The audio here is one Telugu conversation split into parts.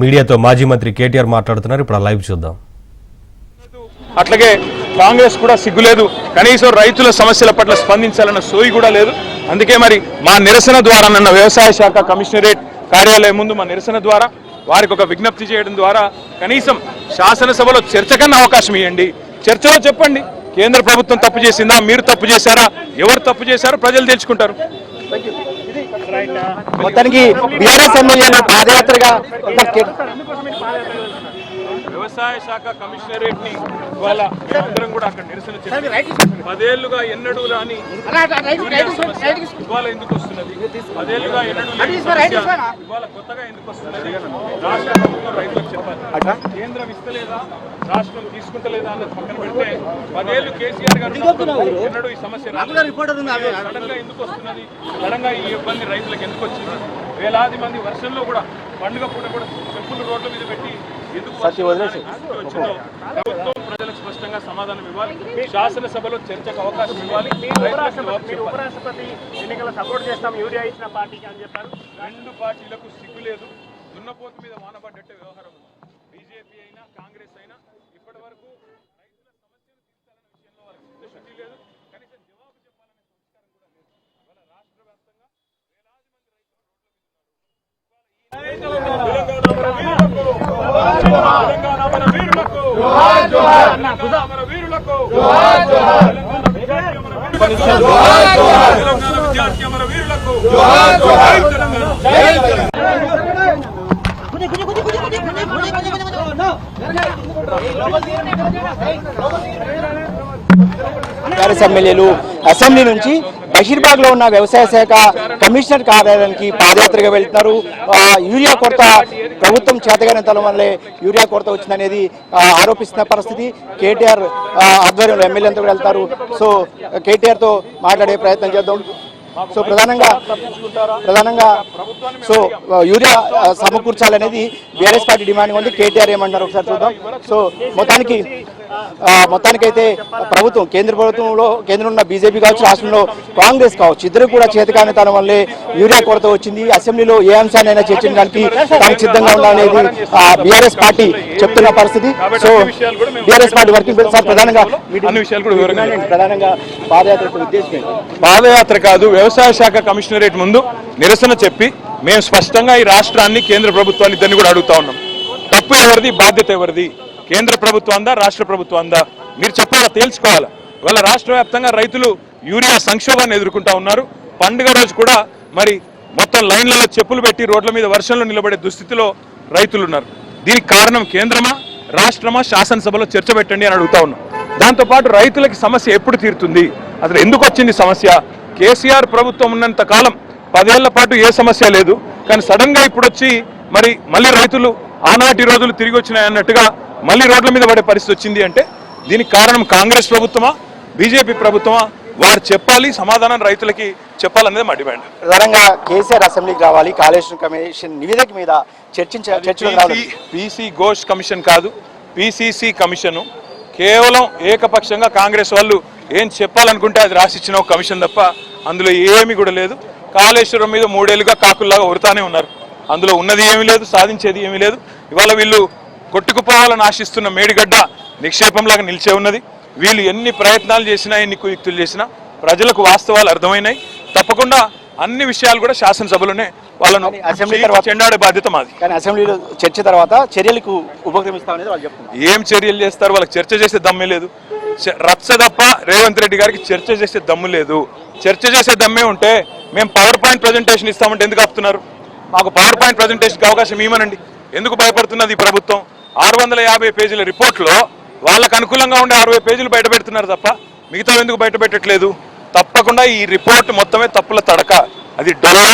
మీడియాతో మాజీ మంత్రి కేటీఆర్ మాట్లాడుతున్నారు. ఇప్పుడు లైవ్ చూద్దాం. అట్లాగే కాంగ్రెస్ కూడా సిగ్గులేదు, కనీసం రైతుల సమస్యల పట్ల స్పందించాలన్న సోయి కూడా లేదు. అందుకే మరి మా నిరసన ద్వారా నిన్న వ్యవసాయ శాఖ కమిషనరేట్ కార్యాలయం ముందు మా నిరసన ద్వారా వారికి ఒక విజ్ఞప్తి చేయడం ద్వారా కనీసం శాసనసభలో చర్చ కన్నా అవకాశం ఇవ్వండి. చర్చలో చెప్పండి, కేంద్ర ప్రభుత్వం తప్పు చేసిందా, మీరు తప్పు చేశారా, ఎవరు తప్పు చేశారో ప్రజలు తెలుసుకుంటారు. మొత్తానికి బీఆర్ఎస్ ఎమ్మెల్యేలు పాదయాత్రగా వ్యవసాయ శాఖ కమిషనరేట్ ని ఇవాళ అందరం కూడా అక్కడ నిరసన చేసి 10 ఏళ్లుగా ఎన్నడూ రాని ఇవాళ ఎందుకు వస్తున్నది, 10 ఏళ్లుగా ఎన్నడూ ఇవాళ కొత్తగా ఎందుకు వస్తున్నది, రాష్ట్ర ప్రభుత్వం రైతులకు చెప్పాలి. కేంద్రం ఇస్తలేదా, రాష్ట్రం తీసుకుంటలేదా అన్నది పక్కన పెడితే 10 ఏళ్లు కేసీఆర్ గారు ఎన్నడూ ఈ సమస్య సడన్ గా ఎందుకు వస్తున్నది, సడన్ గా ఈ ఇబ్బంది రైతులకు ఎందుకు వచ్చింది, వేలాది మంది వర్షంలో కూడా పండుగ పూట కూడా చెప్పులు రోడ్ల మీద పెట్టి ప్రభుత్వం ప్రజలకు స్పష్టంగా సమాధానం ఇవ్వాలి. శాసనసభలో చర్చకు అవకాశం ఇవ్వాలి. ఉపరాష్ట్రపతి ఎన్నికల సపోర్ట్ చేస్తాం యూరియా ఇచ్చిన పార్టీకి అని చెప్పారు. 2 పార్టీలకు సిగ్గు లేదు, దున్నపోతు మీద వానపడ్డట్టే వ్యవహారం. బీజేపీ అయినా కాంగ్రెస్ అయినా ఇప్పటి వరకు రైతుల సమస్యను తీర్చాలన్న విషయంలో వాళ్ళకి చిత్తశుద్ధి లేదు, కనీసం జవాబు చెప్పాలనే సంస్కారం కూడా లేదు. ఇవాళ రాష్ట్ర వ్యాప్తంగా వేలాది మంది రైతులు రోడ్ల మీద ఉన్నారు. టీఆర్ఎస్ ఎమ్మెల్యేలు అసెంబ్లీ నుంచి బషీర్బాగ్ లో ఉన్న వ్యవసాయ శాఖ కమిషనర్ కార్యాలయానికి పాదయాత్రగా వెళ్తున్నారు. యూరియా కొరత ప్రభుత్వం చేతగానితనం వల్లే యూరియా కొరత వచ్చిందనేది ఆరోపిస్తున్న పరిస్థితి. కేటీఆర్ ఆధ్వర్యంలో ఎమ్మెల్యేలతో వెళ్తారు. సో కేటీఆర్ తో మాట్లాడే ప్రయత్నం చేద్దాం. సో ప్రధానంగా సో యూరియా సమకూర్చాలనేది బీఆర్ఎస్ పార్టీ డిమాండ్ ఉంది. కేటీఆర్ ఏమంటారు ఒకసారి చూద్దాం. సో మొత్తానికైతే ప్రభుత్వం కేంద్రంలో ఉన్న బీజేపీ కావచ్చు, రాష్ట్రంలో కాంగ్రెస్ కావచ్చు, ఇద్దరు కూడా చేతకానితనం వల్లే యూరియా కొరత వచ్చింది. అసెంబ్లీలో ఏ అంశాన్నైనా చర్చించడానికి తాను సిద్ధంగా ఉండాలనేది బీఆర్ఎస్ పార్టీ చెప్తున్న పరిస్థితి. So BRS party working president ప్రధానంగా పాదయాత్ర కాదు, వ్యవసాయ శాఖ కమిషనరేట్ ముందు నిరసన చెప్పి మేము స్పష్టంగా ఈ రాష్ట్రాన్ని కేంద్ర ప్రభుత్వాన్ని ఇద్దరిని కూడా అడుగుతా ఉన్నాం. తప్పు ఎవరిది, బాధ్యత ఎవరిది, కేంద్ర ప్రభుత్వం అందా, రాష్ట్ర ప్రభుత్వం అందా, మీరు చెప్పాలా, తేల్చుకోవాలా. ఇవాళ రాష్ట్ర వ్యాప్తంగా రైతులు యూరియా సంక్షోభాన్ని ఎదుర్కొంటా ఉన్నారు. పండుగ రోజు కూడా మరి మొత్తం లైన్లలో చెప్పులు పెట్టి రోడ్ల మీద వర్షంలో నిలబడే దుస్థితిలో రైతులు ఉన్నారు. దీనికి కారణం కేంద్రమా, రాష్ట్రమా, శాసనసభలో చర్చ పెట్టండి అని అడుగుతా ఉన్నాం. దాంతోపాటు రైతులకి సమస్య ఎప్పుడు తీరుతుంది, అసలు ఎందుకు వచ్చింది సమస్య? కేసీఆర్ ప్రభుత్వం ఉన్నంత కాలం 10 ఏళ్ల పాటు ఏ సమస్య లేదు, కానీ సడన్ గా ఇప్పుడు వచ్చి మళ్ళీ రైతులు ఆనాటి రోజులు తిరిగి వచ్చినాయి అన్నట్టుగా మళ్ళీ రోడ్ల మీద పడే పరిస్థితి వచ్చింది. అంటే దీనికి కారణం కాంగ్రెస్ ప్రభుత్వమా, బీజేపీ ప్రభుత్వమా? వారు చెప్పాలి, సమాధానం రైతులకి చెప్పాలనేది మా డిమాండ్. ప్రధానంగా కేసీఆర్ అసెంబ్లీకి రావాలి, కాళేశ్వరం కమిషన్ నివేదిక మీద పీసీ ఘోష్ కమిషన్ కాదు, పీసీసీ కమిషను. కేవలం ఏకపక్షంగా కాంగ్రెస్ వాళ్ళు ఏం చెప్పాలనుకుంటే అది రాసిచ్చిన ఒక కమిషన్ తప్ప అందులో ఏమీ కూడా లేదు. కాళేశ్వరం మీద 3 ఏళ్లుగా కాకుల్లాగా ఉరుతానే ఉన్నారు. అందులో ఉన్నది ఏమీ లేదు, సాధించేది ఏమీ లేదు. ఇవాళ వీళ్ళు కొట్టుకుపోవాలని ఆశిస్తున్న మేడిగడ్డ నిక్షేపంలాగా నిలిచే ఉన్నది. వీళ్ళు ఎన్ని ప్రయత్నాలు చేసినా, ఎన్ని కుయుక్తులు చేసినా ప్రజలకు వాస్తవాలు అర్థమైనాయి. తప్పకుండా అన్ని విషయాలు కూడా శాసనసభలోనే వాళ్ళను అసెంబ్లీ చెండాడే బాధ్యత మాది. కానీ అసెంబ్లీలో చర్చ తర్వాత చర్యలకు ఉపక్రమిస్తామనేది వాళ్ళు చెప్తున్నారు. ఏం చర్యలు చేస్తారు? వాళ్ళకి చర్చ చేసే దమ్మే లేదు. రచ్చ తప్ప రేవంత్ రెడ్డి గారికి చర్చ చేసే దమ్ము లేదు. చర్చ చేసే దమ్మే ఉంటే మేము పవర్ పాయింట్ ప్రజెంటేషన్ ఇస్తామంటే ఎందుకు ఆపుతున్నారు? మాకు పవర్ పాయింట్ ప్రజెంటేషన్కి అవకాశం ఇవ్వనండి. ఎందుకు భయపడుతున్నది ఈ ప్రభుత్వం? 650 పేజీల రిపోర్ట్లో వాళ్ళకు అనుకూలంగా ఉండే 60 పేజీలు బయట పెడుతున్నారు తప్ప మిగతా ఎందుకు బయట పెట్టట్లేదు? తప్పకుండా ఈ రిపోర్ట్ మొత్తమే తప్పుల తడక, అది డొల్ల.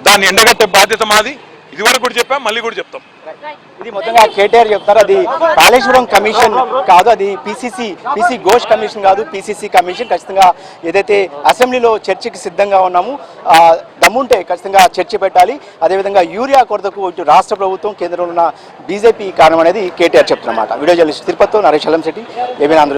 దాన్ని ఎండగట్టే బాధ్యత మాది. ఇదివరకు కూడా చెప్పాం, మళ్ళీ కూడా చెప్తాం. ఇది మొత్తంగా కేటీఆర్ చెప్తారు. అది కాళేశ్వరం కమిషన్ కాదు, అది పీసీ ఘోష్ కమిషన్ కాదు, పీసీసీ కమిషన్. ఖచ్చితంగా ఏదైతే అసెంబ్లీలో చర్చకి సిద్ధంగా ఉన్నాము, దమ్ముంటే ఖచ్చితంగా చర్చ పెట్టాలి. అదేవిధంగా యూరియా కొరతకు ఇటు రాష్ట్ర ప్రభుత్వం, కేంద్రంలో ఉన్న బీజేపీ కారణం అనేది కేటీఆర్ చెప్తున్నమాట. వీడియో జర్నలిస్ట్ తిరుపతితో నరేష్ అల్లంశెట్టి, ఏబీఎన్ ఆంధ్ర.